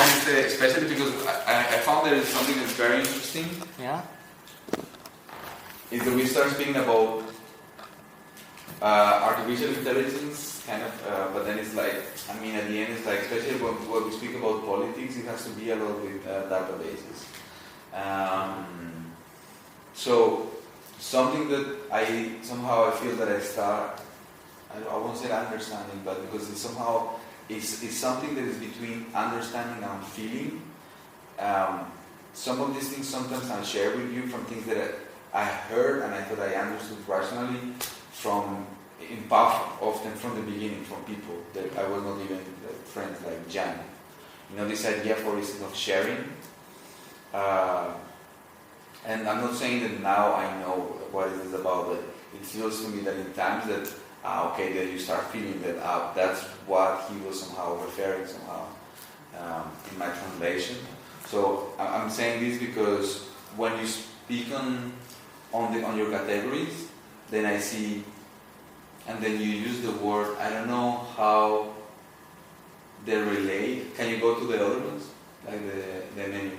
it's especially because I found there is something that's very interesting. Yeah. Is that we start speaking about artificial intelligence, kind of, but then it's like, I mean, at the end it's like, especially when we speak about politics, it has to be a lot with databases. So something that I feel that I start, I won't say understanding, but because it's somehow, it's something that is between understanding and feeling. Some of these things sometimes I'll share with you from things that I heard and I thought I understood rationally often from the beginning, from people that I was not even friends, like Jan. This idea, for instance, of sharing. And I'm not saying that now I know what it is about, but it feels to me that in times that, that you start feeling that that's what he was somehow referring somehow in my translation. So I'm saying this because when you speak on your categories, then I see, and then you use the word, I don't know how they relate. Can you go to the other ones? Like the menu?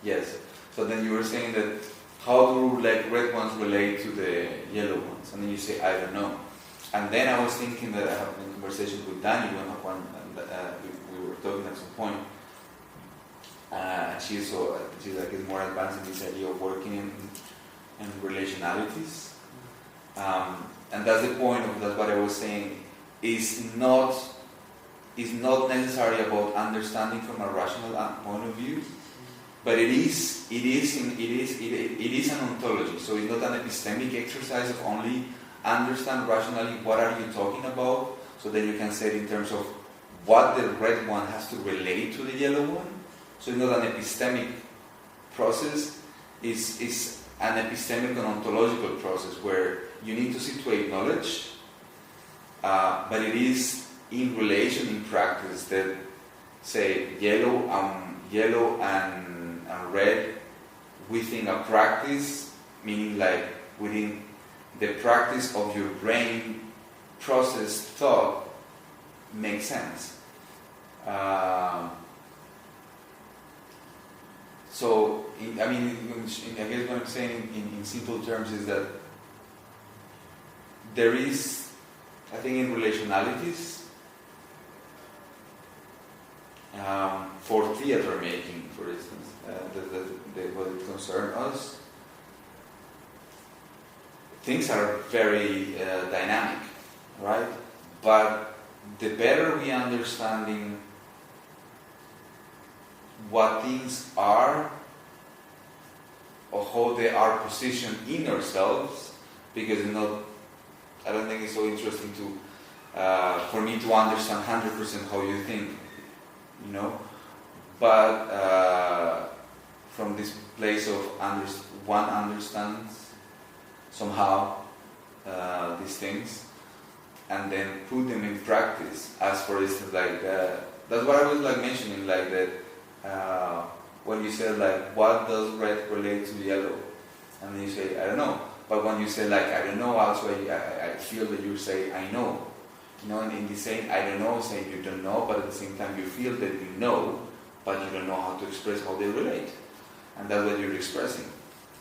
Yes. So then you were saying that how do red ones relate to the yellow ones? And then you say, I don't know. And then I was thinking that I had a conversation with Dani we were talking at some point. And she's like is more advanced in this idea of working in relationalities. And that's the point of that's what I was saying. Is not necessarily about understanding from a rational point of view, but it is an ontology. So it's not an epistemic exercise of only understand rationally what are you talking about. So then you can say it in terms of what the red one has to relate to the yellow one. So it's not an epistemic process. It's an epistemic and ontological process where you need to situate knowledge, but it is in relation, in practice, that say yellow and red within a practice, meaning like within the practice of your brain process thought makes sense. So, I guess what I'm saying in simple terms is that there is, I think, in relationalities, for theater making, for instance, what it concerns us, things are very dynamic, right? But the better we understanding what things are, or how they are positioned in ourselves, because I don't think it's so interesting for me to understand 100% how you think, but from this place of one understands somehow these things, and then put them in practice. As for instance, like that's what I was like mentioning, like that when you say like, what does red relate to yellow, and then you say I don't know. But when you say like I don't know, also I feel that you say I know. And in the saying I don't know, saying you don't know, but at the same time you feel that you know, but you don't know how to express how they relate, and that's what you're expressing,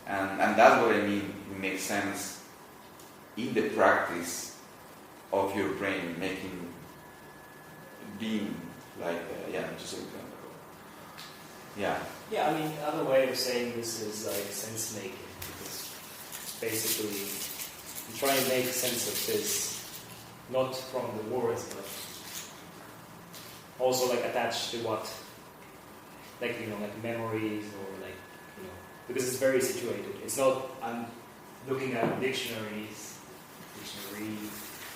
and that's what I mean. It makes sense in the practice of your brain being like just like yeah. Another way of saying this is like sense making, because basically I'm trying to make sense of this, not from the words, but also like attached to what, like memories, or because it's very situated. It's not I'm looking at dictionary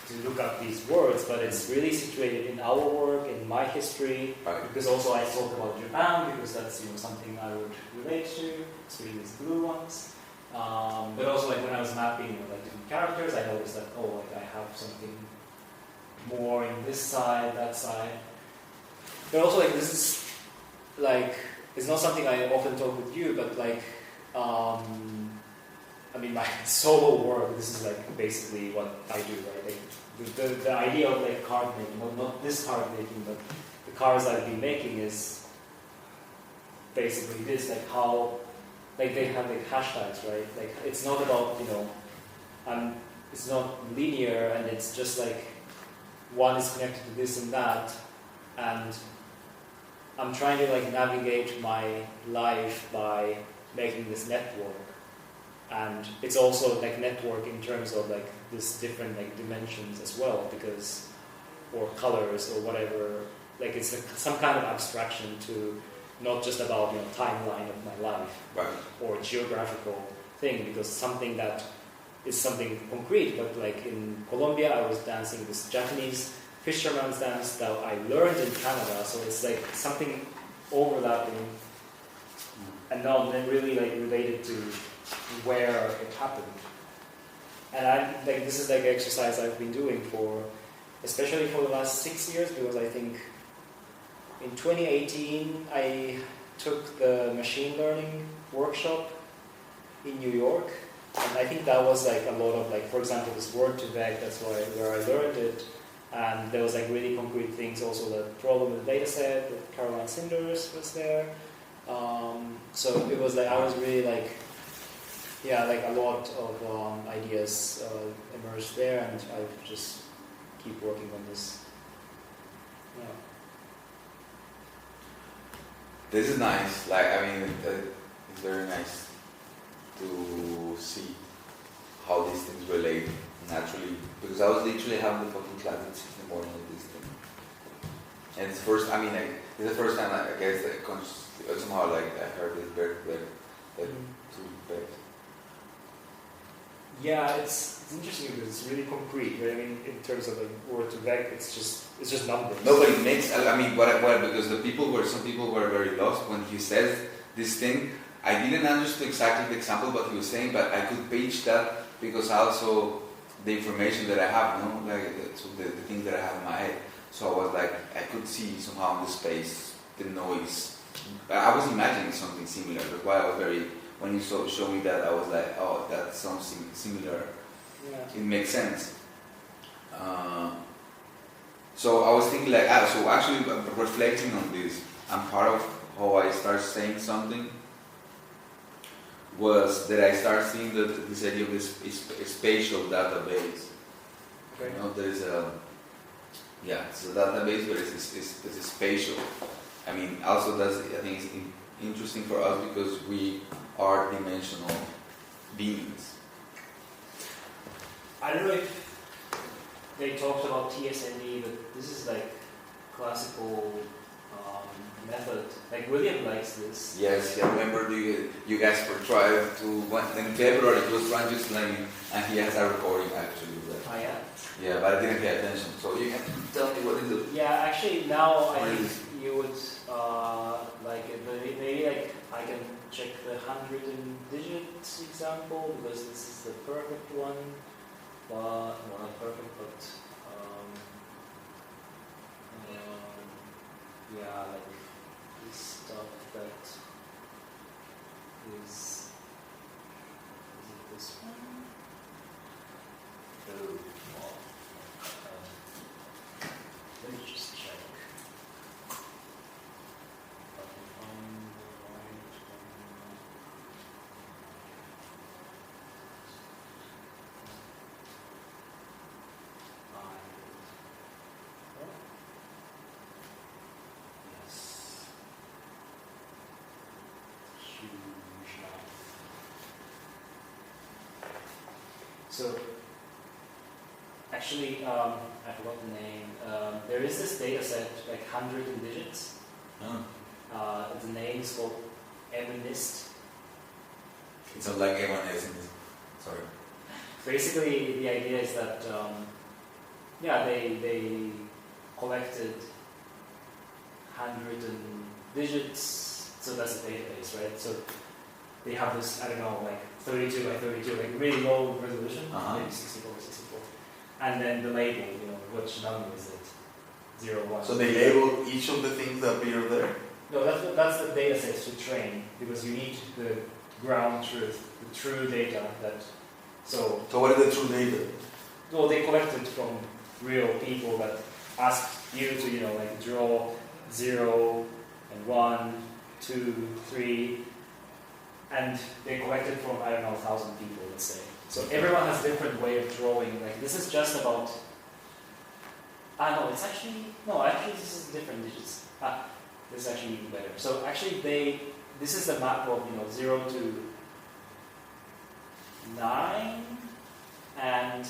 to look up these words, but it's really situated in our work, in my history, because also I talk about Japan, because that's something I would relate to, especially these blue ones. But also like when I was mapping different characters, I noticed that I have something more in this side, that side. But also this is it's not something I often talk with you, but my solo work, this is basically what I do, right? The idea of card making, well, not this card making, but the cards I've been making is basically this, like how, like they have like hashtags, right? Like it's not about, it's not linear, and it's just like one is connected to this and that, and I'm trying to like navigate my life by making this network. And it's also like network in terms of like this different like dimensions as well, because, or colors or whatever, like it's like some kind of abstraction to not just about timeline of my life, right, or geographical thing, because something that is something concrete. But like in Colombia, I was dancing this Japanese fisherman's dance that I learned in Canada, so it's like something overlapping and not really like related to where it happened. And I like this is like an exercise I've been doing especially for the last 6 years, because I think in 2018 I took the machine learning workshop in New York, and I think that was like a lot of like, for example, this Word2Vec, that's where I learned it, and there was like really concrete things, also the problem with the data set with Caroline Sinders was there. So it was like I was really like, like a lot of ideas emerged there, and I just keep working on this. Yeah. This is nice. Like, I mean, it's very nice to see how these things relate naturally. Because I was literally having the fucking class at 6 in the morning with this thing. And it's first, I mean, like, it's the first time I guess that somehow like I heard this very like to bed. Yeah, it's interesting because it's really concrete, right? I mean, in terms of like Word2Vec, it's just numbers. No, but it makes. I mean, what because some people were very lost when he says this thing. I didn't understand exactly the example what he was saying, but I could page that because also the information that I have, so the things that I have in my head. So I was like, I could see somehow in the space the noise. I was imagining something similar. That's why I was very. When you show me that, I was like, oh, that's something similar. Yeah. It makes sense. So I was thinking like, so actually reflecting on this, and part of how I started saying something was that I started seeing this idea of this spatial database. Okay. There's it's a database, but it's spatial. I mean, also I think it's interesting for us because we are dimensional beings. I don't know if they talked about TSNE, but this is like classical method. Like William likes this. Yes, I remember you guys were trying to, in February, he was trying to explain it, and he has a recording actually of that. Oh yeah? Yeah, but I didn't pay attention, so you can tell me what is it? Yeah, actually now I think you would like it, but maybe like I can check the 100 digits example, because this is the perfect one, but, well, not perfect, but yeah, like this stuff that is it this one? Oh, well, let me just check. If I can find the right one. Yes. Huge mouth. So, actually, I forgot the name. There is this data set, like 100 in digits. Oh. The name is called MNIST. It's not like everyone is. Sorry. Basically, the idea is that they collected 100 digits, so that's a database, right? So they have this, I don't know, like 32 by 32, like really low resolution, maybe 64 by 64, and then the label, which number is it? 0, 1. So they label each of the things that appear there? No, that's the data sets to train, because you need the ground truth, the true data that. So what is the true data? Well, they collected from real people that asked you to, like draw 0 and 1, 2, 3, and they collected from, I don't know, 1,000 people, let's say. So everyone has a different way of drawing. Like this is just about, actually this is different digits. This is actually even better. So actually this is the map of, 0 to 9, and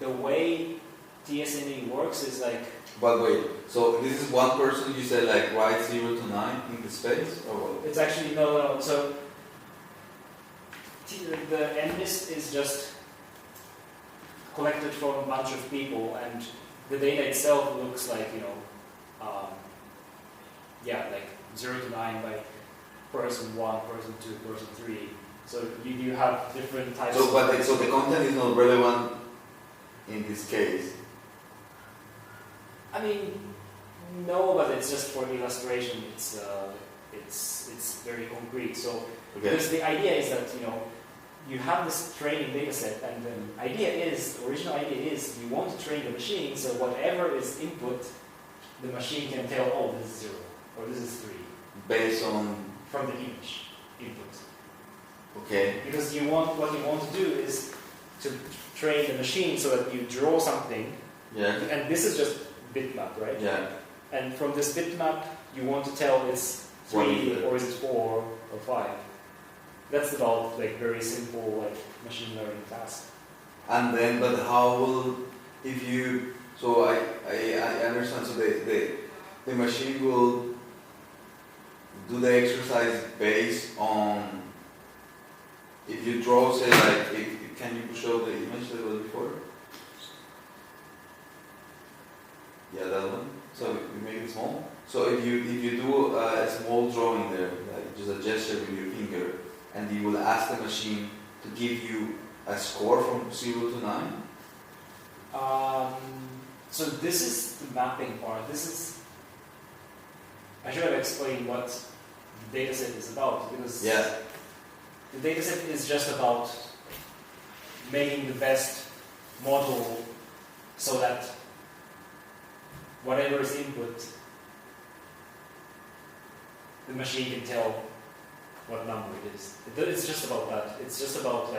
the way TSNE works is like... But wait, so this is one person, you said like write 0 to 9 in the space, or what? It's actually, no. So the NMIST is just collected from a bunch of people, and the data itself looks like, like 0 to 9 by person 1, person 2, person 3. So you have different types so the content is not relevant in this case? I mean, no, but it's just for illustration. It's very concrete. So because the idea is that you have this training data set, and the original idea is you want to train the machine, so whatever is input, the machine can tell, oh, this is 0 or this is 3. Based on from the image input. Okay. Because what you want to do is to train the machine so that you draw something. Yeah. And this is just bitmap, right? Yeah. And from this bitmap, you want to tell it's 3 or is it 4 or 5. That's about very simple machine learning task. And then, but how will if you? So I understand. So the machine will do the exercise based on if you draw, say can you show the image that was before? Yeah, that one. So you make it small. So if you do a small drawing there, like just a gesture with your finger, and you will ask the machine to give you a score from 0 to 9. So this is the mapping part. I should have explained what the dataset is about, because the dataset is just about making the best model so that whatever is input, the machine can tell what number it is. It's just about that. It's just about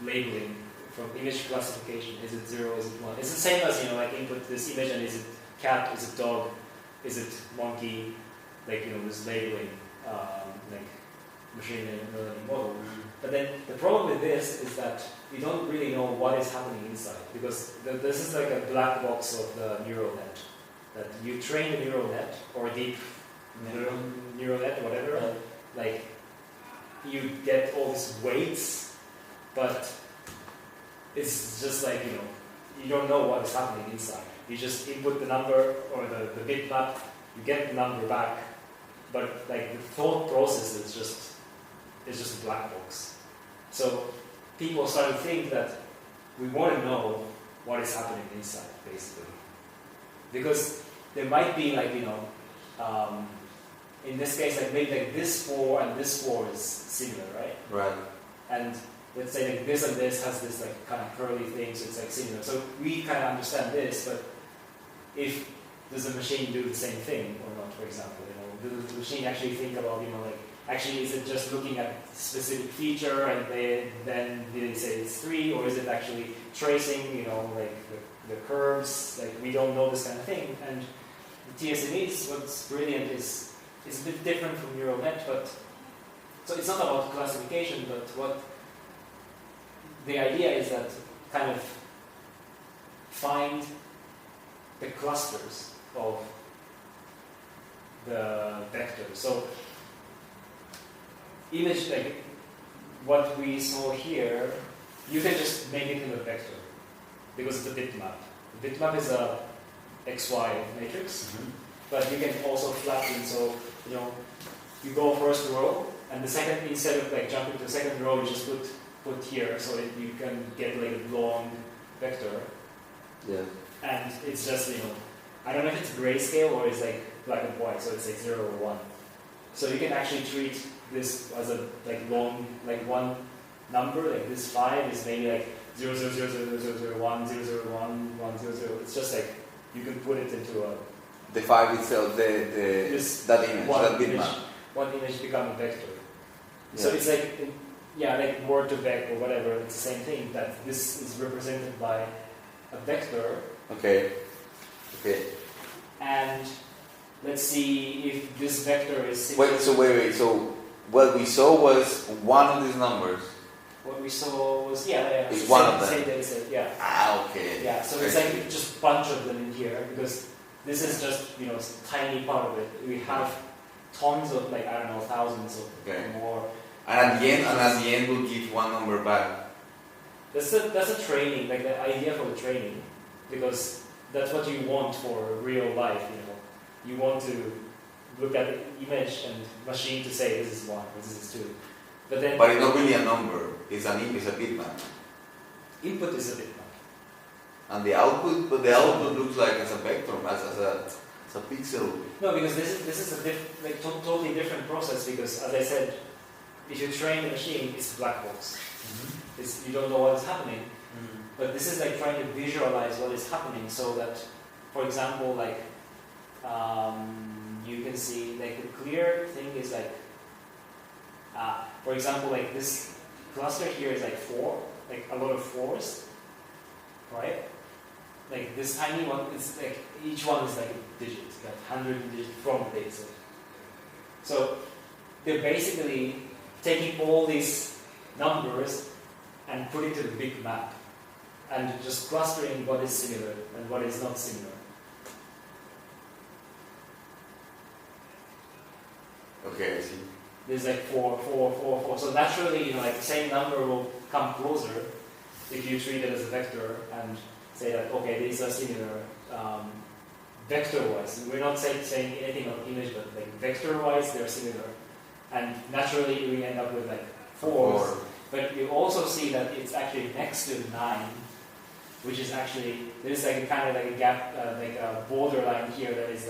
labeling from image classification. Is it 0? Is it 1? It's the same as input this image and is it cat? Is it dog? Is it monkey? This labeling, machine learning model. But then the problem with this is that we don't really know what is happening inside, because this is like a black box of the neural net. That you train the neural net or deep neural net, whatever. You get all these weights, but it's just you don't know what is happening inside. You just input the number or the bitmap, you get the number back, but the thought process is just a black box. So people start to think that we want to know what is happening inside, basically, because there might be in this case maybe this 4 and this 4 is similar, right? Right. And let's say this and this has this kind of curly thing, so it's similar. So we kind of understand this, but does the machine do the same thing or not? For example, does the machine actually think about actually is it just looking at a specific feature and then they say it's 3, or is it actually tracing the curves? We don't know this kind of thing. And the TSNEs, what's brilliant is a bit different from neural net, but so it's not about classification, but what the idea is that kind of find the clusters of the vectors. So image what we saw here, you can just make it in a vector because it's a bitmap. The bitmap is a XY matrix, but you can also flatten. So you go first row, and the second, instead of jumping to the second row, you just put here, so that you can get a long vector. Yeah. And it's just I don't know if it's grayscale or it's black and white, so it's 0 or 1. So you can actually treat this as a long one number, this 5 is maybe 0 0 0 0 0 0 0 1 0 0 1 1 0 0. It's just you can put it into a the file itself, that image, that bitmap. One image become a vector. Yeah. So it's like, like word to vec or whatever, it's the same thing, that this is represented by a vector. Okay. And let's see if this vector is similar. Wait. So what we saw was one of these numbers. What we saw was, it's one of them. Same data set, Okay. Yeah, so it's like just a bunch of them in here, because this is just, a tiny part of it. We have tons of, thousands of more. And at the end we'll give one number back. That's a training, like the idea for the training, because that's what you want for real life, You want to look at the image and machine to say this is 1 or this is 2. But it's not really a number, it's a bitmap. Input is a bitmap. And the output looks like as a vector, as a pixel. No, because this is a totally different process, because as I said, if you train the machine, it's a black box. Mm-hmm. You don't know what is happening. Mm-hmm. But this is like trying to visualize what is happening, so that, for example, you can see, the clear thing is for example, this cluster here is 4, a lot of 4s, right? This tiny one, it's each one is a digit, 100 digits from the dataset. So they're basically taking all these numbers and putting to the big map, and just clustering what is similar and what is not similar. Okay, I see. There's 4, 4, 4, 4. So naturally, the same number will come closer if you treat it as a vector and say that, okay, these are similar vector-wise. We're not saying anything of image, but vector-wise, they're similar. And naturally, we end up with 4s. But you also see that it's actually next to 9, which is actually, there's a gap, a borderline here that is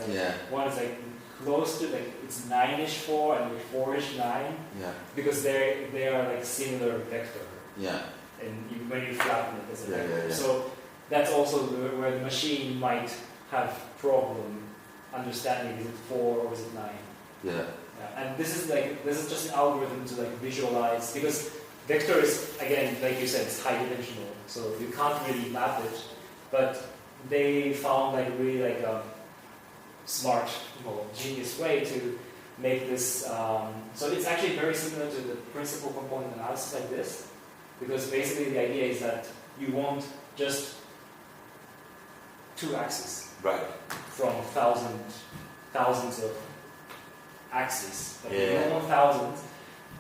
one is close to it's 9ish 4 and 4ish 9. Yeah. Because they are similar vector. Yeah. And when you flatten it as a vector. Yeah. So that's also where the machine might have problem understanding, is it 4 or is it 9? Yeah. And this is just an algorithm to visualize, because vector is, again, like you said, it's high dimensional, so you can't really map it. But they found really a smart, genius way to make this. So it's actually very similar to the principal component analysis like this, because basically the idea is that you want just 2 axes, right, from thousands of axes. You don't want thousands,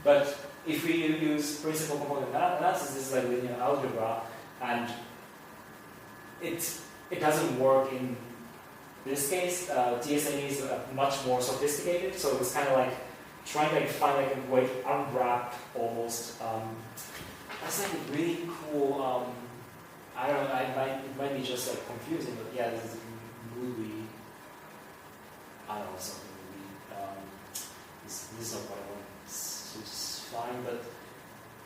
but if we use principal component analysis, this is linear algebra, and it doesn't work in this case. TSNE is much more sophisticated, so it's kind of trying to find a way to unwrap almost. That's a really cool. I don't know. It might be just confusing, but this is movie. I don't know, something movie. This is not what I want. It's fine, but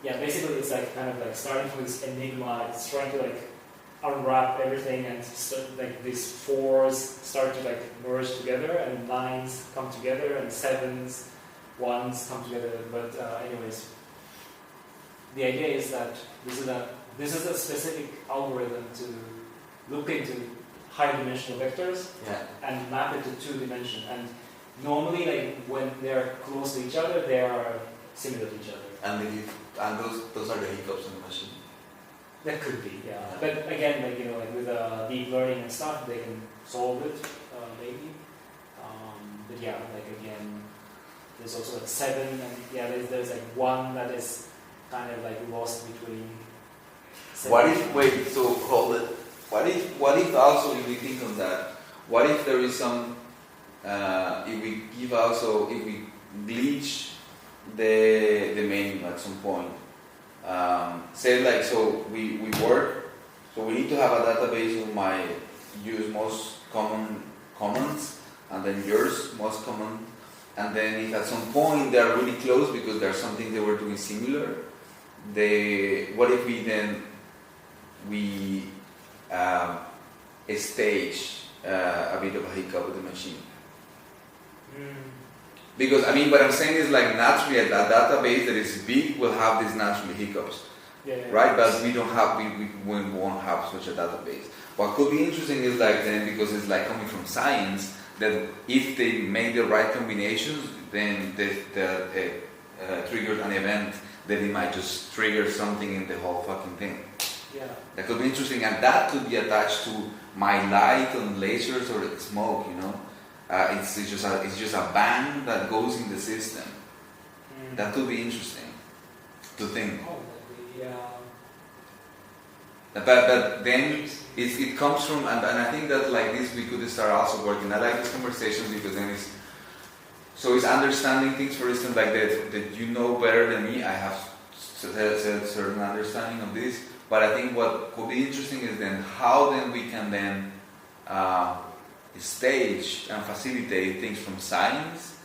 basically it's kind of starting from this enigma. It's trying to unwrap everything, and these 4s start to merge together, and 9s come together, and 7s, 1s come together. But anyways, the idea is that this is a specific algorithm to look into high-dimensional vectors and map it to 2 dimension. And normally, when they're close to each other, they are similar to each other. And those are the hiccups in the machine. That could be, But again, with deep learning and stuff, they can solve it, maybe. But again, there's also 7, and there's 1 that is kind of lost between. 7 so hold it. What if also, if we think on that, what if there is some, if we glitch the menu at some point? Say so we work, so we need to have a database of my use most common comments, and then yours most common, and then if at some point they are really close because there's something they were doing similar, what if we stage a bit of a hiccup with the machine. Because what I'm saying is like naturally a database that is big will have these natural hiccups, right? But we don't have, we won't have such a database. What could be interesting is like then, because it's like coming from science, that if they make the right combinations, then the triggers an event that it might just trigger something in the whole fucking thing. Yeah. That could be interesting, and that could be attached to my light on lasers or smoke. It's just a bang that goes in the system. That could be interesting to think. Oh, yeah. But then it comes from, and I think that like this we could start also working. I like these conversations because then it's understanding things, for instance, like that you know better than me. I have certain understanding of this, but I think what could be interesting is then how then we can then stage and facilitate things from science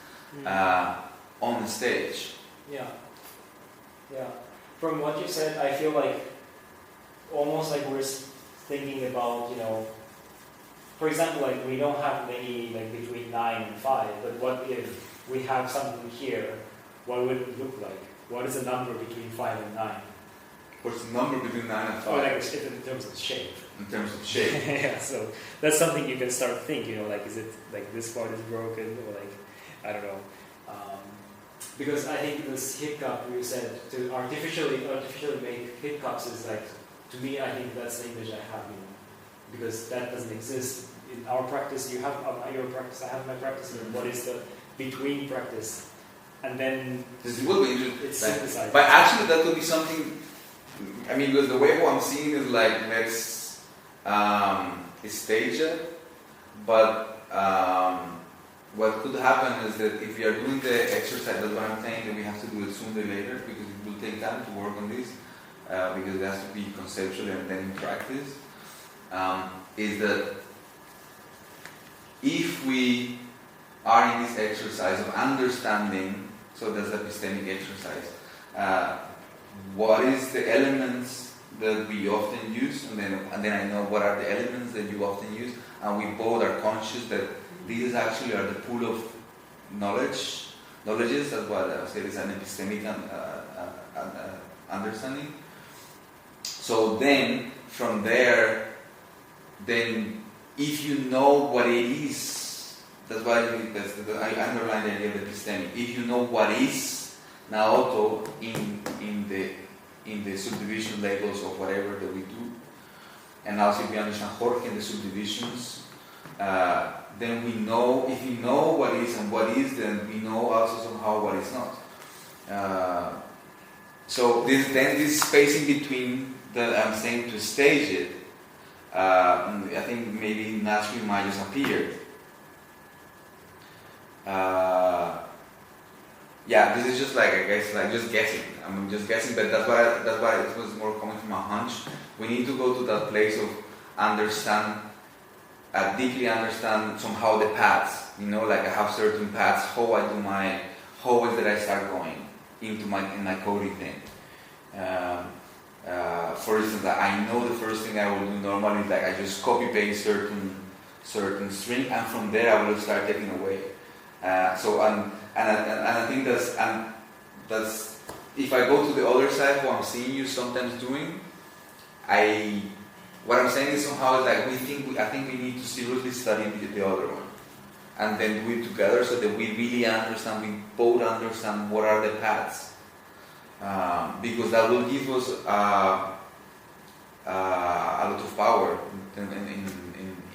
on the stage. Yeah. From what you said, I feel like almost like we're thinking about, for example, like we don't have many like between 9 and 5, but what if we have something here? What would it look like? What is the number between 5 and 9? What's the number between 9 and 5? Oh, like in terms of shape. In terms of shape. Yeah, so that's something you can start thinking, like is it like this part is broken, or like, I don't know. Because I think this hiccup you said, to artificially make hiccups is like, to me, I think that's the image I have, because that doesn't exist in our practice. You have your practice, I have my practice, and what is the between practice? And then this will be interesting. It's synthesized. But actually that could be something, because the way what I'm seeing is like, let's stage it, but what could happen is that if we are doing the exercise, that's what I'm saying, that we have to do it sooner or later, because it will take time to work on this, because it has to be conceptual and then in practice, is that if we are in this exercise of understanding, so that's the epistemic exercise, what is the elements that we often use, and then I know what are the elements that you often use, and we both are conscious that these actually are the pool of knowledges. That's what I say is an epistemic understanding. So then, from there, then if you know what it is, that's why I underline the idea of epistemic. If you know what is Naoto in the subdivision labels of whatever that we do, and also if we understand Jorge in the subdivisions, then we know, if we know what is and what is, then we know also somehow what is not. So this space in between that I'm saying to stage it, I think maybe naturally might just appear. Yeah, this is just like, I guess, like just guessing. I'm just guessing, but that's why it was more coming from a hunch. We need to go to that place of deeply understand somehow the paths. Like I have certain paths. How is that I start going into my coding thing. For instance, I know the first thing I will do normally is like I just copy paste certain string, and from there I will start taking away. And I think that's if I go to the other side, what I'm seeing you sometimes doing, what I'm saying is somehow is like I think we need to seriously study the other one, and then do it together so that we really understand, we both understand what are the paths, because that will give us a lot of power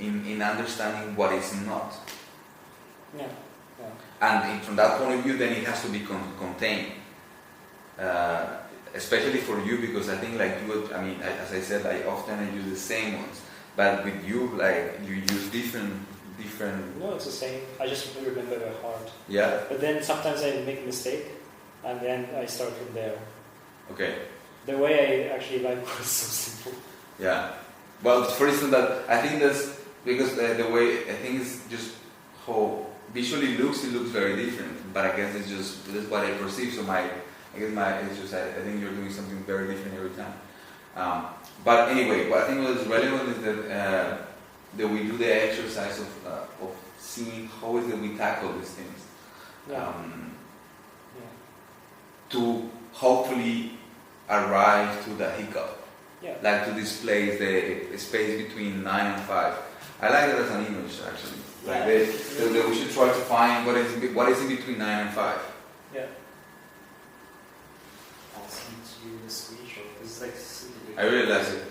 in understanding what is not. Yeah. And from that point of view, then it has to be contained, especially for you, because I think like you, as I said, I use the same ones, but with you, like you use different. No, it's the same. I just remember by heart. Yeah. But then sometimes I make a mistake, and then I start from there. Okay. The way I actually like was so simple. Yeah. Well, for instance, that I think that's because the way I think it's just how visually it looks very different, but I guess it's just that's what I perceive. So I think you're doing something very different every time. But anyway, what I think was relevant is that that we do the exercise of seeing how is that we tackle these things. Yeah. To hopefully arrive to the hiccup. Yeah. Like to displace the space between 9 and 5. I like that as an image actually. Like we should try to find what is in between 9 and 5. Yeah. I'll send you the screenshot. It's like I really like it.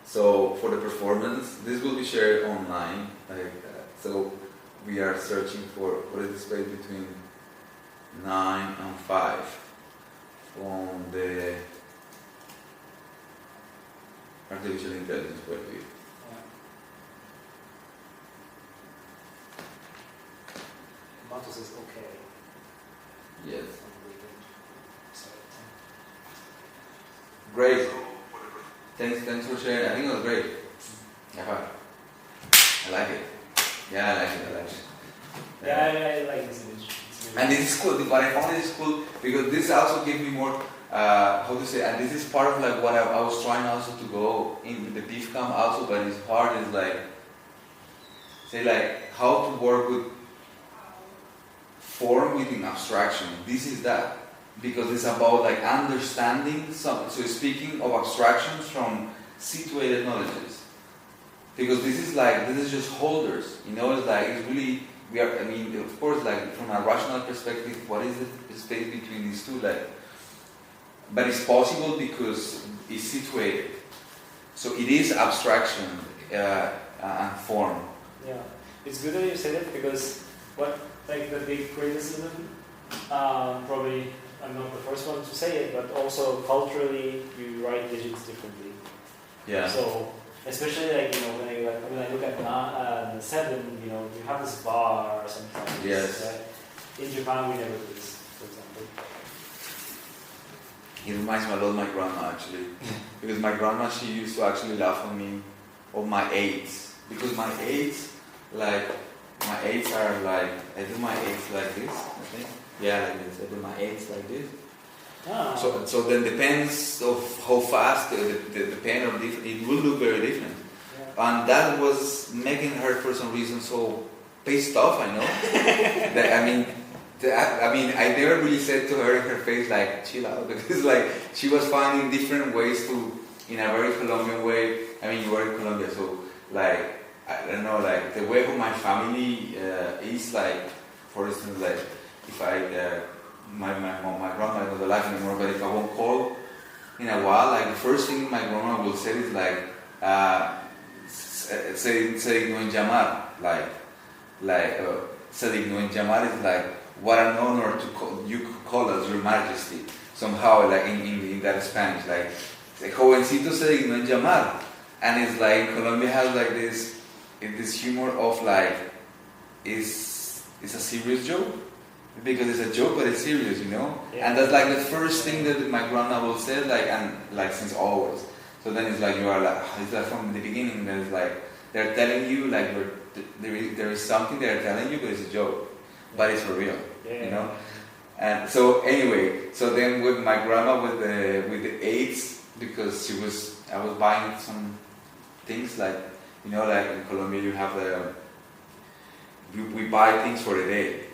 So for the performance, this will be shared online. So we are searching for what is the space between 9 and 5 from the artificial intelligence point of view. Matos is okay. Yes. Great. Thanks for sharing. I think it was great. Yeah, I like it. Yeah, I like it. Yeah, I like this image. And this is cool. What I found is cool because this also gives me more, how to say, and this is part of like what I was trying also to go in the beef camp also, but it's hard is like, say like how to work with form within abstraction. This is that. Because it's about like understanding so speaking of abstractions from situated knowledges. Because this is just holders, it's like, it's really, of course, like from a rational perspective, what is the space between these two, like, but it's possible because it's situated. So it is abstraction and form. Yeah, it's good that you say that because the big criticism, probably I'm not the first one to say it, but also culturally you write digits differently. Yeah. So especially when I look at the 7, you have this bar sometimes. Yes. Right? In Japan we never do this, for example. It reminds me a lot of my grandma actually, because my grandma, she used to actually laugh at me of my 8s, because my 8s are like, I do my 8s like this, I think. Yeah, like this. I do my 8s like this. Ah. So then depends of how fast the pen or different, it will look very different. Yeah. And that was making her for some reason so pissed off, I know. I never really said to her in her face like, chill out, because like she was finding different ways to, in a very Colombian way. You were in Colombia, so like, I don't know, like the way of my family is like, for instance, like, if my grandma is not alive anymore, but if I won't call in a while, like the first thing my grandma will say is like, se dignó en llamar, se dignó en llamar is like, what an honor to call, you could call us Your Majesty, somehow like in that Spanish, like, jovencito se dignó en llamar, and it's like, Colombia has like this humor of like, it's a serious joke. Because it's a joke, but it's serious, Yeah. And that's like the first thing that my grandma will say, like since always. So then it's like you are like, it's like from the beginning. There's like they're telling you like there is something they're telling you, but it's a joke, but it's for real, And so anyway, so then with my grandma with the 8s, because I was buying some things like like in Colombia you have we buy things for the day.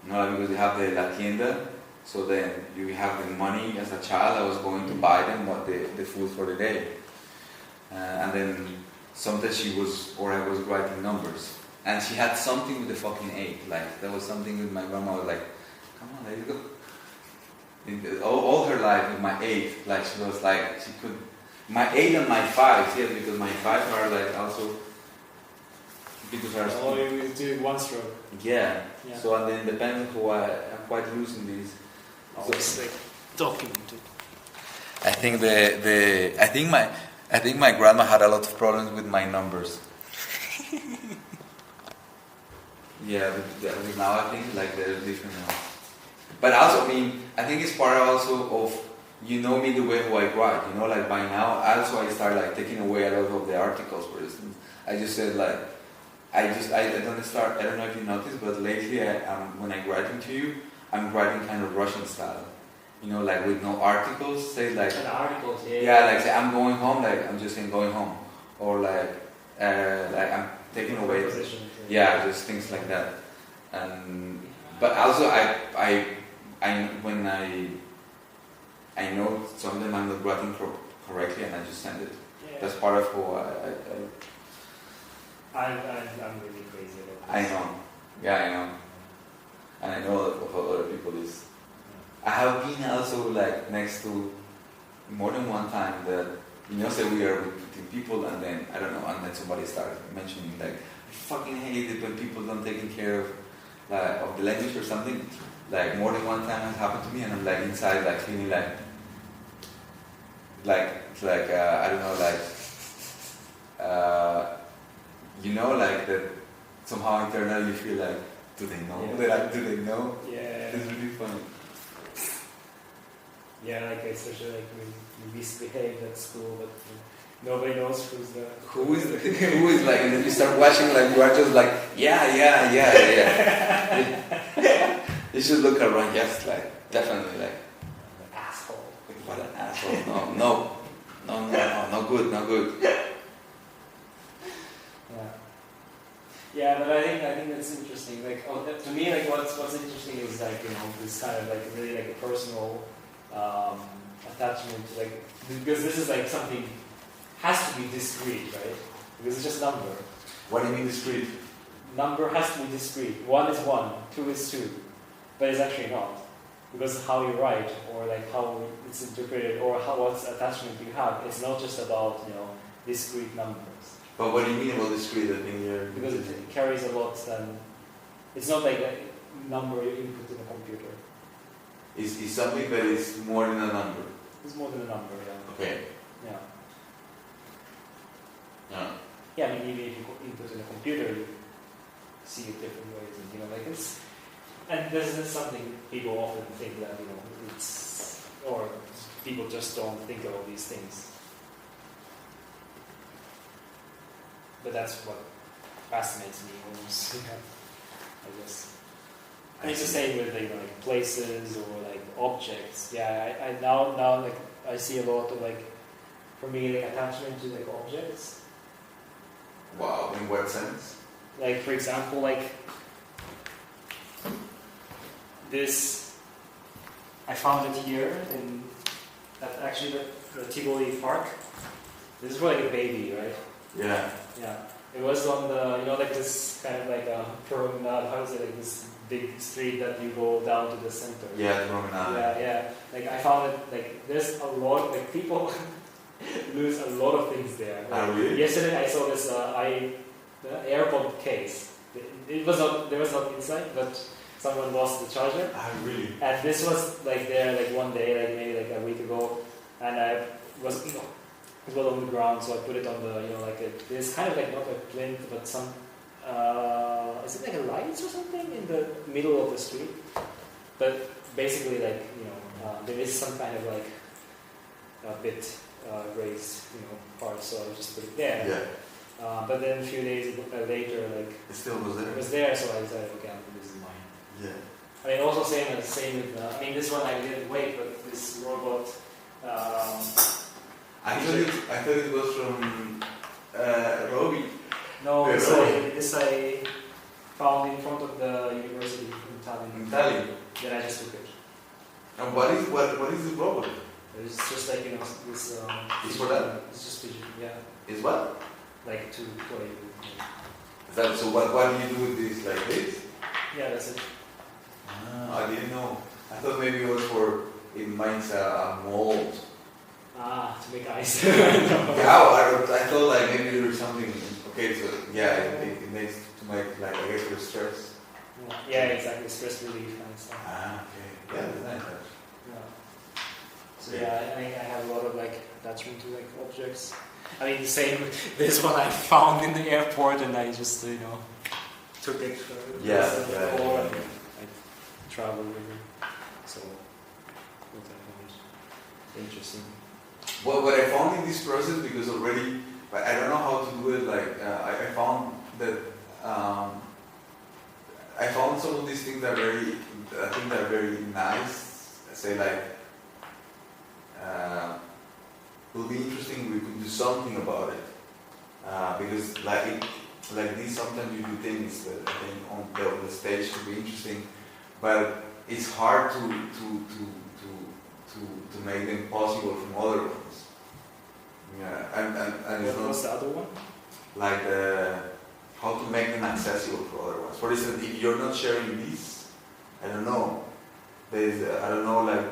Because you have the La Tienda, so then you have the money as a child. I was going to buy them the food for the day, and then sometimes I was writing numbers, and she had something with the fucking 8. Like that was something with my grandma was like, come on, there you go. All her life with my 8, like she was like she could my 8 and my 5, yes, because my 5 are like also. Because you do one stroke. Yeah. So and then depends who I'm quite loose in these. So it's like documented. I think my grandma had a lot of problems with my numbers. Yeah, but now I think like they're different now. But also, I think it's part also of me the way who I write. Like by now, also I start like taking away a lot of the articles. For instance, I just said like. I don't know if you noticed, but lately when I'm writing to you, I'm writing kind of Russian style. Like with no articles, say like... articles, yeah. Yeah, like say I'm going home, like I'm just saying going home. or like I'm taking away. Yeah, just things like that. And but also I when I know some of them I'm not writing correctly, and I just send it. Yeah. That's part of who I'm really crazy about this. I know. Yeah, I know. And I know that for other people is. I have been also like next to more than one time that say we are with people, and then I don't know, and then somebody started mentioning like I fucking hate it when people don't take care of the language or something. Like more than one time has happened to me, and I'm like inside like feeling like I don't know like that somehow internally you feel like do they know? Do they know? Yeah. It's really funny. Yeah, like especially like when you misbehave at school, but nobody knows who is like, and then you start watching like you are just like yeah. You should look around, yes, like definitely like an asshole. What an asshole! No, not good. Yeah, but I think that's interesting. Like to me, like what's interesting is like this kind of like really like a personal attachment to like because this is like something has to be discrete, right? Because it's just number. What do you mean discrete? Number has to be discrete. 1 is 1, 2 is 2, but it's actually not because how you write or like how it's interpreted or what attachment you have. It's not just about discrete numbers. But what do you mean about discrete? Because it carries a lot. It's not like a number you input in a computer. It's something that is more than a number. It's more than a number, yeah. Okay. Yeah. Yeah. Yeah, I mean, even if you input in a computer, you see it different ways, and and this is something people often think that it's, or people just don't think about these things. But that's what fascinates me almost, I guess. And it's the same with like places or like objects. Yeah, I now like I see a lot of like, for me, like attachment to like objects. Wow, in what sense? Like for example, like this, I found it here in the Tivoli Park. This is for like a baby, right? Yeah. Yeah. It was on the, like this kind of like a promenade, how is it, like this big street that you go down to the center. Yeah, promenade. Yeah. Like I found it, like there's a lot, like people lose a lot of things there. Like, really? yesterday I saw this the AirPod case. There was not inside, but someone lost the charger. Really? And this was like there like one day, like maybe like a week ago, and I was it was on the ground, so I put it on the there's kind of like not a plinth, but some is it like a lights or something in the middle of the street? But basically like there is some kind of like a bit raised part, so I just put it there. Yeah. But then a few days later, like it still was there. It was there, so I decided, okay, this is mine. Yeah. I mean, also same with. I mean, this one I didn't wait, but this robot. I thought it was from Robbie. No, Robbie. this I found in front of the university in Tallinn. In Tallinn. Then I just took it. And what is the robot? It's just like this. It's for that? It's just fidget, yeah. Is what? Like to play with. So what do you do with this? Like this? Yeah, that's it. I didn't know. I thought maybe it was for it makes a mold. To make ice. I thought like maybe there was something. Okay, so yeah, it makes to make like I guess for stress. Yeah, exactly, stress relief and stuff. Okay. Yeah, that's nice. Yeah. So yeah, I have a lot of like attachment to like objects. I mean, same. This one I found in the airport, and I just took it. Yeah. And I traveled with it. So what I found interesting. Well, what I found in this process, because already, but I don't know how to do it. Like I found that I found some of these things that are very nice. Say like. It would be interesting if we could do something about it. because like this, sometimes you do things that I think on the stage could be interesting, but it's hard to make them possible from other ones. Yeah, and what was the other one? Like how to make them accessible for other ones. For instance, if you're not sharing this, I don't know. There's I don't know like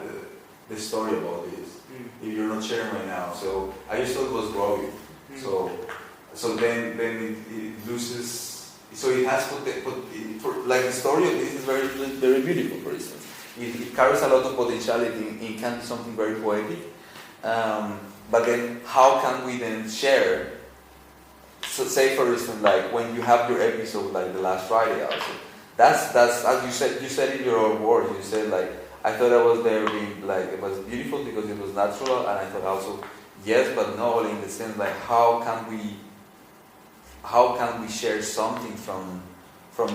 the story about this. If you're not sharing right now, so I just thought it was growing. So then it loses. So it has like the story of this is very very beautiful. For instance, it carries a lot of potentiality. It can be something very poetic. But then, how can we then share? So, say for instance, like when you have your episode, like the last Friday, also, that's as you said in your own words. You said like I thought I was there being like it was beautiful because it was natural, and I thought also yes, but no, in the sense like how can we share something from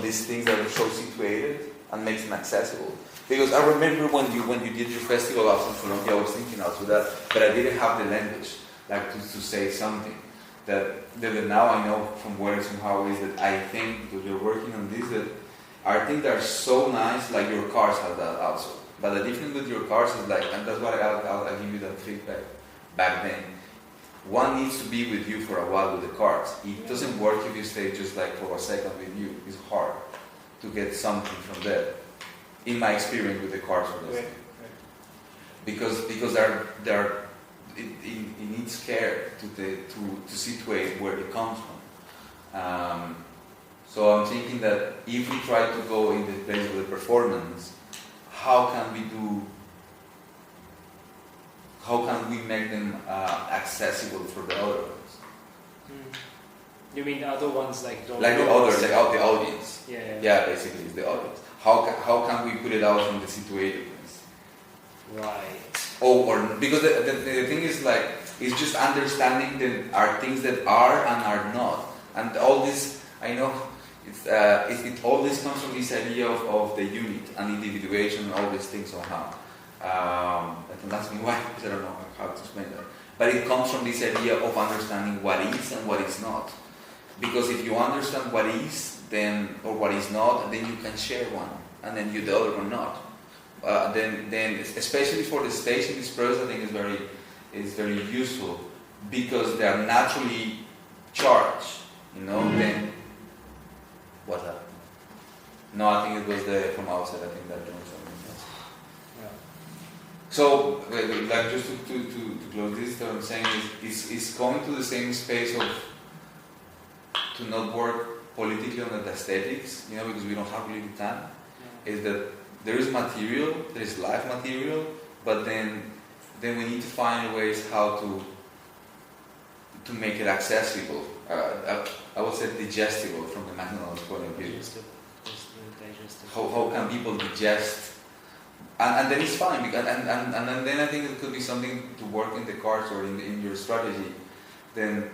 these things that are so situated and makes them accessible? Because I remember when you did your festival out in Colombia, I was thinking also that, but I didn't have the language like to say something. That now I know from words and how it is that I think that you're working on this, that are things that are so nice, like your cars have that also. But the difference with your cars is like, and that's what I'll give you that feedback back then. One needs to be with you for a while with the cards. It doesn't work if you stay just like for a second with you. It's hard to get something from that. In my experience with the cards, for this, because it needs care to situate where it comes from. So I'm thinking that if we try to go in the place of the performance, how can we make them accessible for the other ones? You mean the other ones like the audience? Yeah, basically it's the audience. How can we put it out from the situatedness? Right. Because the thing is like it's just understanding that are things that are and are not, and all this I know. It all this comes from this idea of the unit and individuation and all these things somehow. Don't ask me why, because I don't know how to explain that. But it comes from this idea of understanding what is and what is not. Because if you understand what is, then or what is not, then you can share one, and then the other one not. Then especially for the stage in this process, I think is very useful because they are naturally charged. Then. What's that? No, I think it was from outside. I think that was something else. Yeah. So, like just to close this, what I'm saying is coming to the same space of to not work politically on the aesthetics, because we don't have really time. Yeah. Is that there is material, there is live material, but then we need to find ways how to make it accessible. I would say digestible from the McDonald's point of view. How can people digest? And then it's fine, because, and then I think it could be something to work in the cards or in your strategy. Then,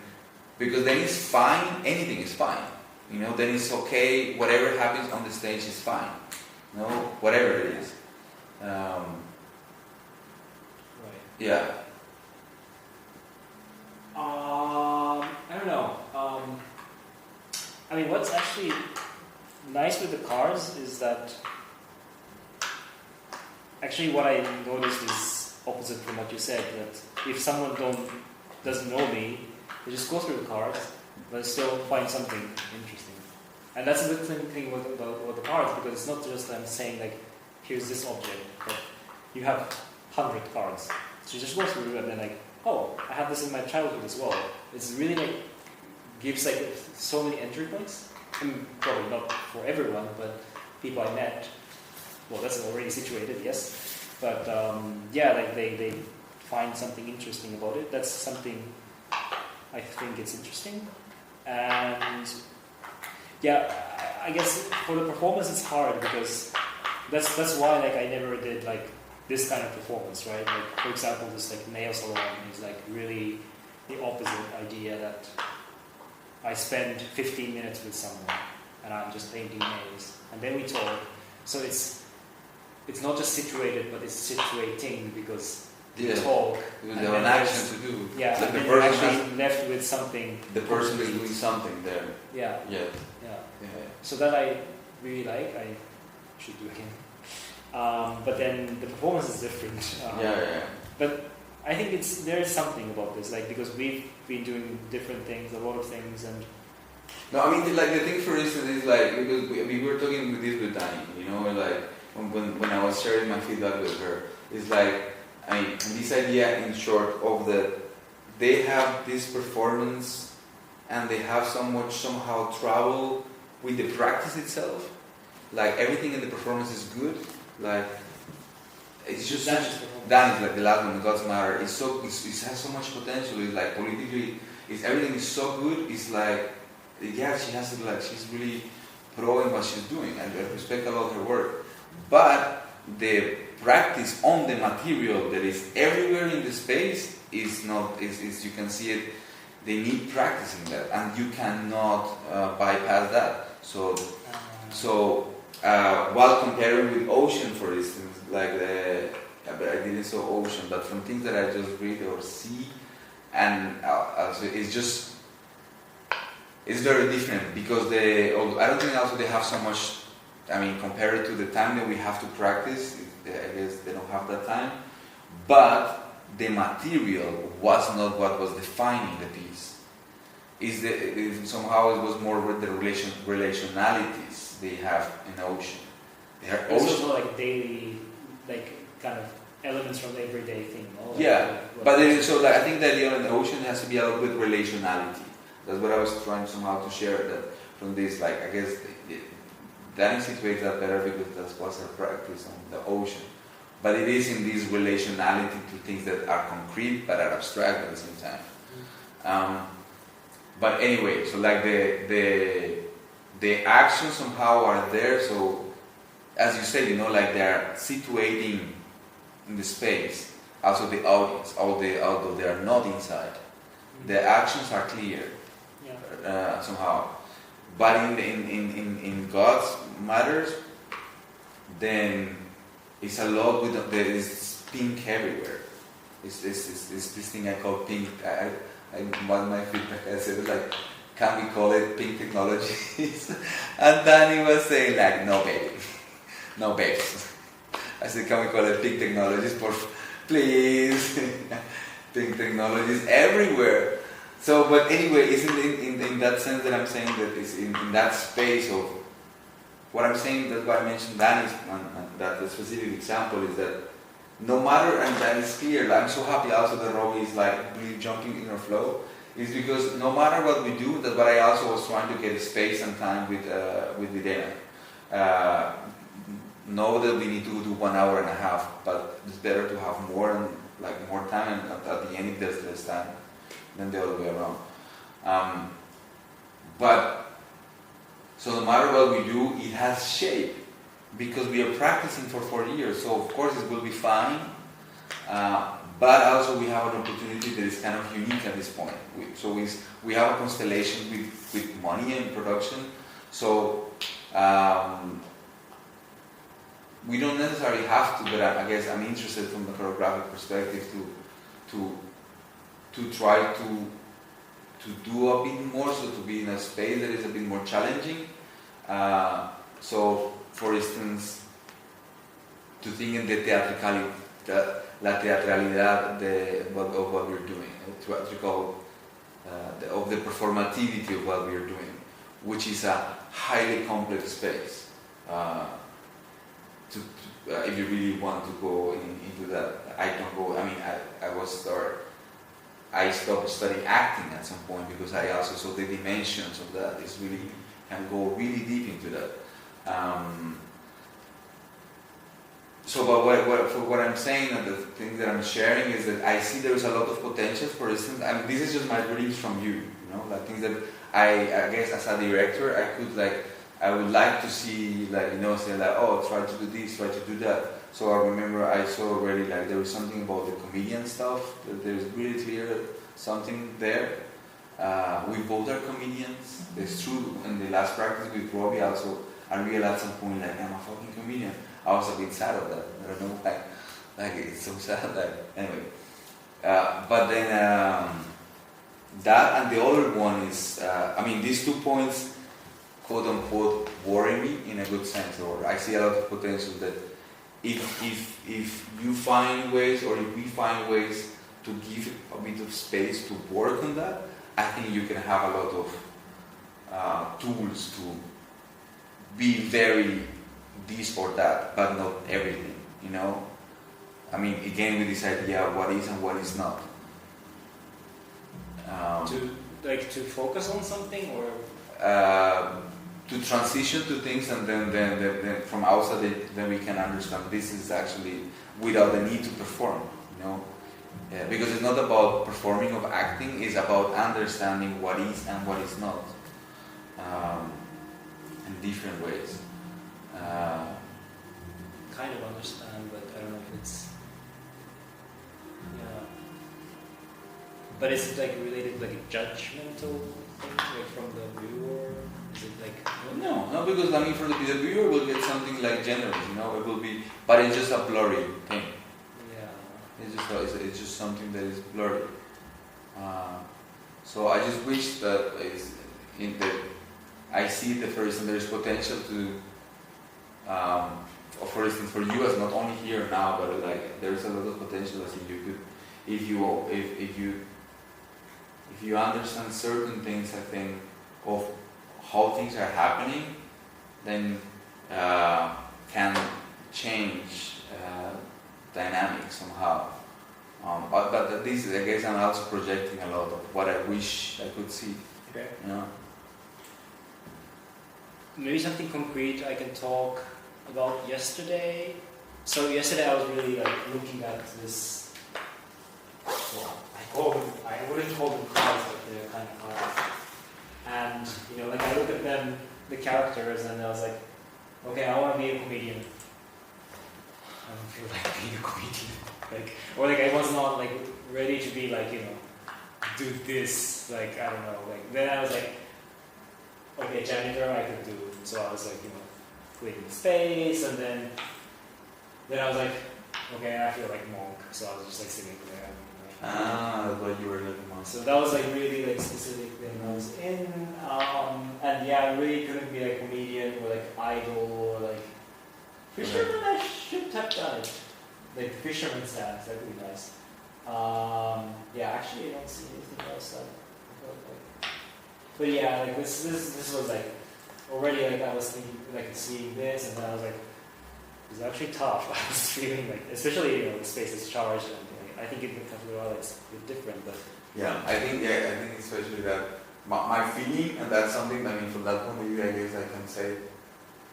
because then it's fine, anything is fine. Then it's okay, whatever happens on the stage is fine. Whatever it is. Right. Yeah. I don't know. What's actually nice with the cards is that actually what I noticed is opposite from what you said, that if someone doesn't know me, they just go through the cards, but still find something interesting. And that's a good thing about the cards, because it's not just I'm saying like, here's this object, but you have 100 cards. So you just go through and then like, oh, I have this in my childhood as well. It's really like gives like so many entry points. Probably not for everyone, but people I met. Well, that's already situated, yes. But they find something interesting about it. That's something I think it's interesting. And yeah, I guess for the performance it's hard because that's why like I never did like this kind of performance, right? Like for example, this like nail salon is like really the opposite idea that I spend 15 minutes with someone and I'm just painting nails and then we talk. So it's not just situated, but it's situating because talk. Because they have an action to do. Yeah, like and the you're person actually left with something. the person is doing something there. Yeah. Yeah. Yeah. Yeah. So that I really like. I should do again. But then the performance is different. Yeah. But I think there is something about this, like, because we've been doing different things, a lot of things, and No, I mean, like the thing, for instance, is like because we were talking with this with Dani, you know, like when I was sharing my feedback with her, it's like, I mean, this idea in short of they have this performance and they have somehow trouble with the practice itself. Like everything in the performance is good, like it's just Dani is like the last one, God's Matter. It has so much potential. It's like politically, everything is so good. It's like, yeah, she has to, like, she's really pro in what she's doing. I respect a lot her work, but the practice on the material that is everywhere in the space is not. Is you can see it. They need practicing that, and you cannot bypass that. So while comparing with ocean, for instance, like I didn't saw ocean, but from things that I just read or see, and it's very different because I don't think also they have so much. I mean, compared to the time that we have to practice, I guess they don't have that time. But the material was not what was defining the piece. Somehow it was more with the relationalities they have in ocean. It's also like daily, like kind of elements from the everyday thing. No? Like, yeah, but I think the idea in the ocean has to be a lot with relationality. That's what I was trying somehow to share that from this. Like, I guess Dani situates that better because that's what's our practice on the ocean. But it is in this relationality to things that are concrete but are abstract at the same time. But anyway, so like the actions somehow are there. So as you said, you know, like they're situating in the space. Also the audience, although they are not inside, the actions are clear somehow. But in God's matters, then it's a lot with there is pink everywhere. It's this thing I call pink. One of my feedback, I said, like, can we call it pink technologies? And Dani was saying, like, no baby, no babes. I said, can we call it pink technologies, please? Pink technologies everywhere. So, but anyway, it's in that sense that I'm saying that it's in that space of what I'm saying. That's why I mentioned Dani's that the specific example is that no matter, and that is clear. I'm so happy also that Robbie is like really jumping in our flow. Is because no matter what we do, that's what I also was trying to get space and time with Videna. Know that we need to do 1 hour and a half, but it's better to have more and like more time, and at the end if there's less time than the other way around. But so no matter what we do, it has shape because we are practicing for 4 years. So of course it will be fine, but also we have an opportunity that is kind of unique at this point. We have a constellation with money and production. So we don't necessarily have to, but I guess I'm interested from the choreographic perspective to try to do a bit more, so to be in a space that is a bit more challenging. So, for instance, to think in the theatricality, la teatralidad of what we're doing, of the performativity of what we're doing, which is a highly complex space. If you really want to go into that, I don't go. I mean, I stopped studying acting at some point because I also saw the dimensions of that. It's really can go really deep into that. But what I'm saying and the things that I'm sharing is that I see there is a lot of potential. For instance, this is just my dreams from you. You know, like things that I guess as a director I would like to see, like, you know, say like, oh, try to do this, try to do that. So I remember I saw already like there was something about the comedian stuff. That there's really clear something there. We both are comedians. It's true. In the last practice with Robbie, also I realized at some point like I'm a fucking comedian. I was a bit sad of that. I don't know why, Like it's so sad. Like anyway, but then that and the other one is, I mean, these 2 points, quote unquote, worry me in a good sense, or I see a lot of potential that if you find ways, or if we find ways to give a bit of space to work on that, I think you can have a lot of tools to be very this or that, but not everything, you know? I mean, again, with this idea of what is and what is not. To focus on something, or to transition to things, and then from outside then we can understand this is actually without the need to perform, you know? Because it's not about performing or acting, it's about understanding what is and what is not in different ways. Kind of understand, but I don't know if it's But is it like related like a judgmental thing, like from the viewer? Is it like no, because I mean, for the viewer will get something like generous, you know. It will be, but it's just a blurry thing. Yeah. It's just something that is blurry. So I just wish that I see the first, and there is potential to, for instance, for you as not only here now, but like there's a lot of potential as if you could, if you understand certain things, I think, of how things are happening, then can change dynamics somehow. But this is, I guess, I'm also projecting a lot of what I wish I could see. Okay. You know? Maybe something concrete I can talk about yesterday. So yesterday I was really like looking at this. Well, I wouldn't call them clouds, but they're kind of clouds. And you know, like I look at them, the characters, and I was like, okay, I want to be a comedian. I don't feel like being a comedian. I was not like ready to be like, you know, do this. Like I don't know. Like then I was like, okay, janitor I could do. So I was like, you know, cleaning space, and then I was like, okay, I feel like monk. So I was just like sitting there. That's what you were looking at. So that was like really like specific thing I was in, and yeah, I really couldn't be like a comedian or like idol or like fisherman. I should have done it. Like the fisherman's dance, that would be nice. Yeah, actually I don't see anything else that I felt like. But yeah, like this was like already like I was thinking like seeing this, and then I was like, it's actually tough. I was feeling like, especially, you know, the space is charged and I think it becomes it's a bit different, but yeah, I think especially that my feeling, and that's something, I mean, from that point of view, I guess I can say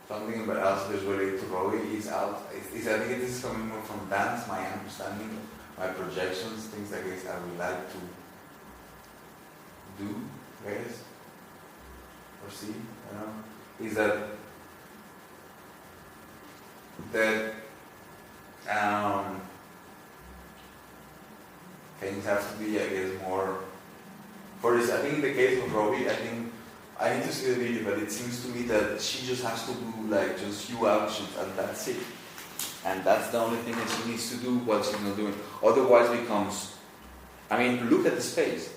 something about else that's related to Robbie is out. I think this is coming more from dance, my understanding, my projections, things I guess I would like to do, I guess, or see, you know, is that things have to be, I guess, more. For this, I think in the case of Robbie, I think I need to see the video, but it seems to me that she just has to do like just few actions, and that's it. And that's the only thing that she needs to do while she's not doing. Otherwise, it becomes. I mean, look at the space.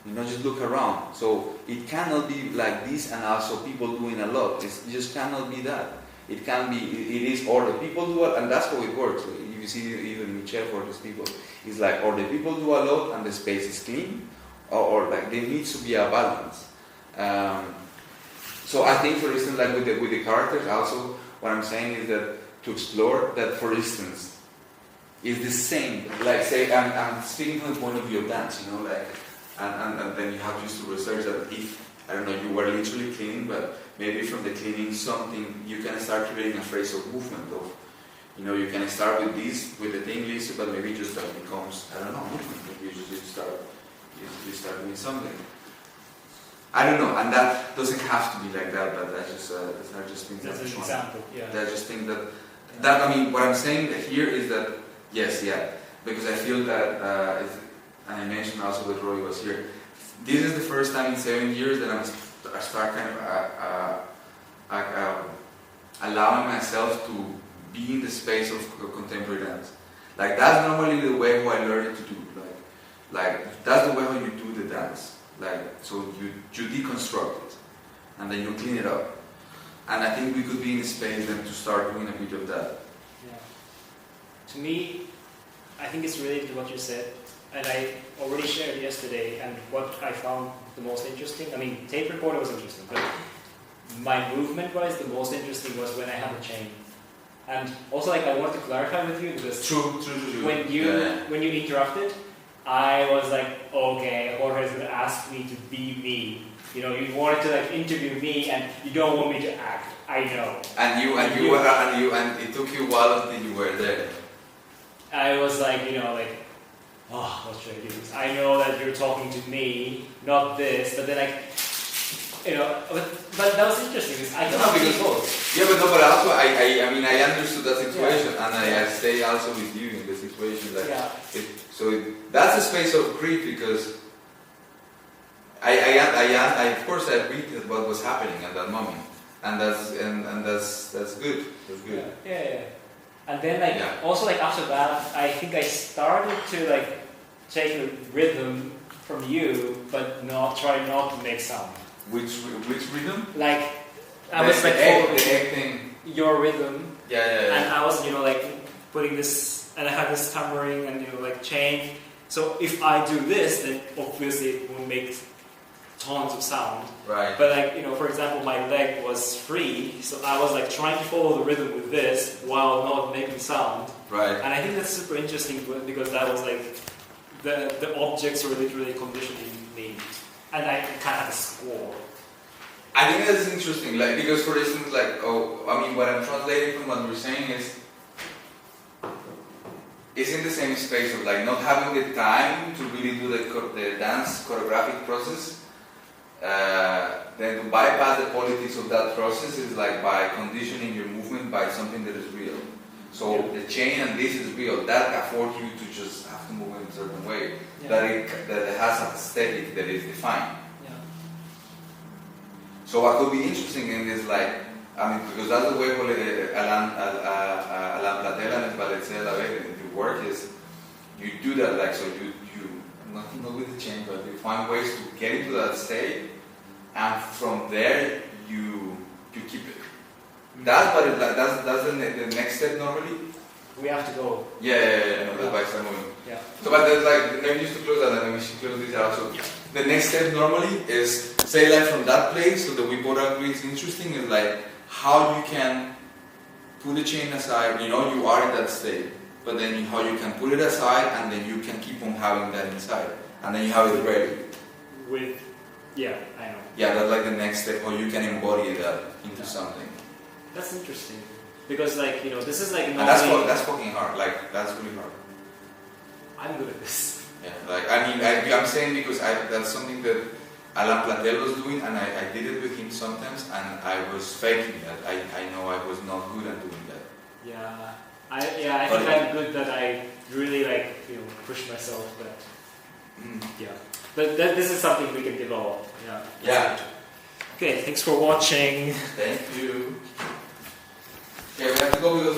You know, just look around. So it cannot be like this, and also people doing a lot. It just cannot be that. It can be. It is, or the people do it, and that's how it works. You see, even Michelle for these people, it's like, or the people do a lot, and the space is clean, or like there needs to be a balance. So I think, for instance, like with the characters, also what I'm saying is that to explore that, for instance, is the same. Like say, I'm speaking from the point of view of dance, you know, like, and then you have just to research that if, I don't know, you were literally cleaning, but maybe from the cleaning something, you can start creating a phrase of movement of, you know, you can start with this, with the thing list, but maybe just that becomes, I don't know, movement. Maybe you just start doing something. I don't know, and that doesn't have to be like that, but that's just, those are just things that's that an example, yeah. That's just things that, I mean, what I'm saying here is that, yes, yeah, because I feel that, and I mentioned also that Roy was here, this is the first time in 7 years that I start kind of allowing myself to be in the space of contemporary dance. Like that's normally the way how I learned to do. Like that's the way how you do the dance. Like so you deconstruct it, and then you clean it up. And I think we could be in a space then to start doing a bit of that. Yeah. To me, I think it's related to what you said, and I already shared yesterday. And what I found the most interesting. I mean, tape recorder was interesting, but my movement-wise, the most interesting was when I had a chain. And also, like, I wanted to clarify with you because True. when you interrupted, I was like, okay, Jorge is going to ask me to be me. You know, you wanted to like interview me, and you don't want me to act. I know. And it took you a while until you were there. I was like, oh, what should I do? I know that you're talking to me, not this, but then but that was interesting because I don't because both. Yeah, but also I understood that situation, and I stay also with you in the situation. That's a space of grief because I of course I agreed with what was happening at that moment, and that's good. That's good. Yeah. And then also after that, I think I started to take a rhythm from you, but try not to make sound. Which rhythm? Like I was the egg thing. Your rhythm. Yeah. And I was putting this, and I had this tammering and chain. So if I do this, then obviously it will make tons of sound. Right. But for example, my leg was free, so I was trying to follow the rhythm with this while not making sound. Right. And I think that's super interesting because that was the objects were literally conditioning me, and I kind of had a score. I think that's interesting, because for instance, what I'm translating from what you're saying is in the same space of not having the time to really do the dance choreographic process. Then to bypass the politics of that process is by conditioning your movement by something that is real. So the chain and this is real. That affords you to just have to move in a certain way. Yeah. That it has an aesthetic that is defined. Yeah. So what could be interesting in this, because that's the way Alain Platel and Valencia La Vega in your work is, you do that, so you not with the chain, but you find ways to get into that state, and from there you keep it. That's the next step normally. We have to go. Yeah. The bikes are moving. Yeah. So, but there's maybe just to close that, and we should close this out. So, the next step normally is say from that place, so that we both agree is interesting, is how you can put the chain aside. You are in that state. But then how you can put it aside, and then you can keep on having that inside, and then you have it ready. I know. Yeah, that's the next step, how you can embody that into something. That's interesting, because this is and that's fucking hard. That's really hard. I'm good at this. Yeah, I'm saying because that's something that Alain Platel was doing, and I did it with him sometimes, and I was faking that. I know I was not good at doing that. Yeah. I think I'm good that I really push myself, but But this is something we can develop. Yeah. Okay, thanks for watching. Thank you. Okay, we have to go because